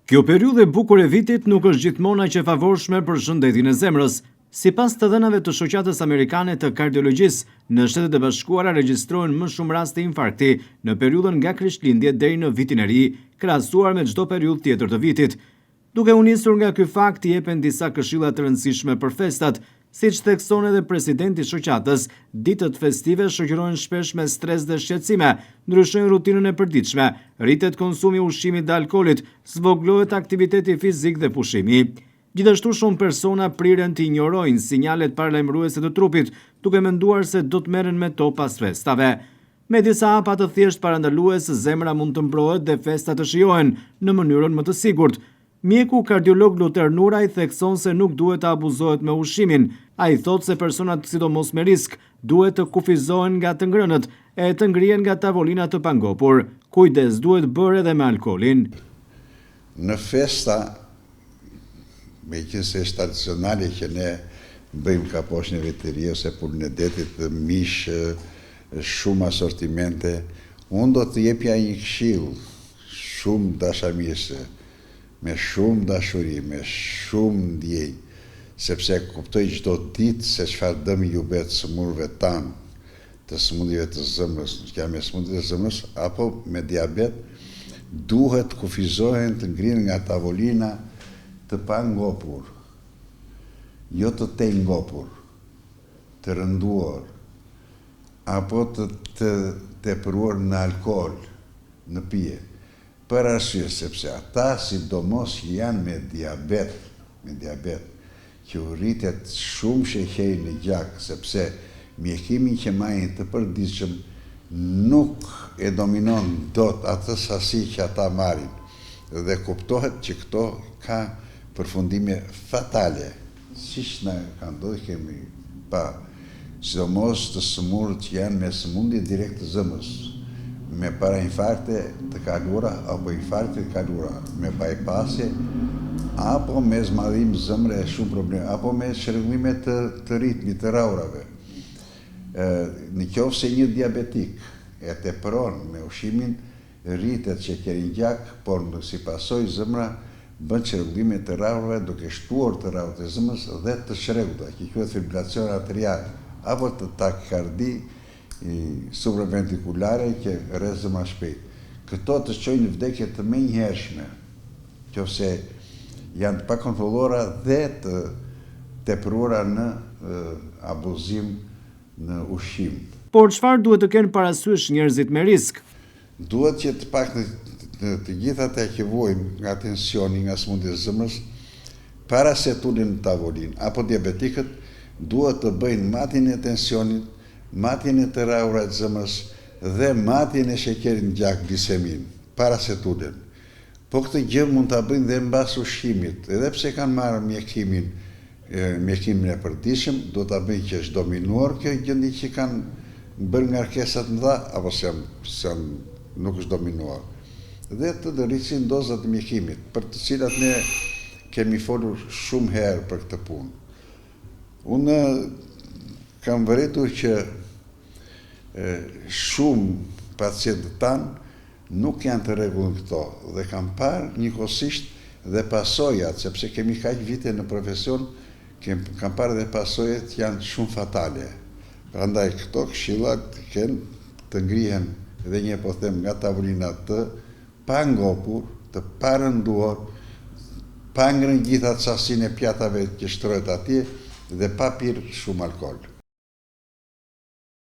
Kjo periudhë e bukur e vitit nuk është gjithmonë aq e favorshme për shëndetin e zemrës. Sipas të dhënave të shoqatës amerikane të kardiologjisë, në Shtetet e Bashkuara regjistrohen më shumë raste infarkti në periudhën nga Krishtlindjet deri në vitin e ri, krahasuar me çdo periudhë tjetër të vitit. Duke u nisur nga ky fakt, jepen disa këshilla të rëndësishme për festat. Siç thekson edhe presidenti i shoqatës, ditët festive shoqërohen shpesh me stres dhe shqetësime, ndryshojnë rutinën e përditshme, rritet konsumi i ushqimit dhe alkoolit, zvoglohet aktiviteti fizik dhe pushimi. Gjithashtu shumë persona priren të injorojnë sinjalet paralajmëruese të trupit, duke menduar se do të merren me to pas festave. Me disa hapa të thjesht parandalues, zemra mund të mbrohet dhe festat të shijohen në mënyrën më të sigurt. Mjeku kardiolog Luter Nuraj thekson se nuk duhet të abuzohet me ushqimin. Ai thotë se personat sidomos me risk duhet të kufizohen nga të ngrënët e të ngrihen nga tavolina të pangopur. Kujdes duhet bërë edhe me alkoolin. Në festa, meqense është tradicionale që ne bëjmë kaposhnjeve të ri ose pulën e detit, mish, shumë asortimente, unë do të jepja një këshill shumë dashamirëse, me shumë dashuri, me shumë ndjenjë, sepse kuptoj çdo ditë se çfarë dëmi ju bëhet sëmurëve tanë, të sëmundjeve të zemrës, me sëmundjet të zemrës apo me diabet, duhet kufizohen të ngrihen nga tavolina të pangopur, jo të ngopur, të rënduar, apo të tepruar në alkool, në pije. Për arsye sepse ata sidomos që janë me diabet, që u rritet shumë sheqeri në gjak, sepse mjekimin që marrin të përditshëm nuk e dominon dot atë sasi që ata marrin, dhe kuptohet që këto ka përfundime fatale, siç na ka ndodhur kemi pa, sidomos të sëmurët që janë me sëmundje direkt të zemrës, me para infarkte të kaluara apo infarkte të kaluara, me bypasse apo me zmadhim zemre e shumë probleme, apo me çrregullime të ritmit të raurave. Në qoftë se një diabetik e tepron me ushqimin, rritet sheqeri në gjak, por si pasojë zemra bën çrregullime të raurave duke shtuar të raurat e zemrës dhe të çrregullta, që quhet fibrilacion arterial, apo të takikardi supraventrikulare që rrez zemra shpejt. Këto të çojnë në vdekje të menjëhershme, nëse janë të pakontrolluara dhe të tepruara në abuzim në ushqim. Por çfarë duhet të kenë parasysh njerëzit me risk? Duhet që të paktën të gjithë ata që vuajnë nga tensioni, nga sëmundjet e zemrës, para se të ulen në tavolinë, apo diabetikët duhet të bëjnë matjen e tensionit, matjen e të raurave të zemrës dhe matjen e sheqerit në gjak, glisemin, para se të ulen. Po këtë gjë mund ta bëjnë dhe mbas ushqimit, edhe pse kanë marrë mjekimin e përditshëm, do ta bëjnë që është dominuar kjo gjendje që kanë bërë ngarkesat mëdha apo se nuk është dominuar. Dhe të rrisin dozat e mjekimit, për të cilat ne kemi folur shumë herë për këtë punë. Unë kam vërtetur që shumë pacientët tanë nuk janë të rregull këto dhe kam parë njëkohësisht dhe pasojat, sepse kemi kaq vite në profesion, kam parë dhe pasojat janë shumë fatale. Prandaj këto këshillat të ngrihen dhe një po them nga tavolina të pangopur, të parënduar, pa ngrënë gjitha sasinë e pjatave që shtrohet atje dhe pa pirë shumë alkool.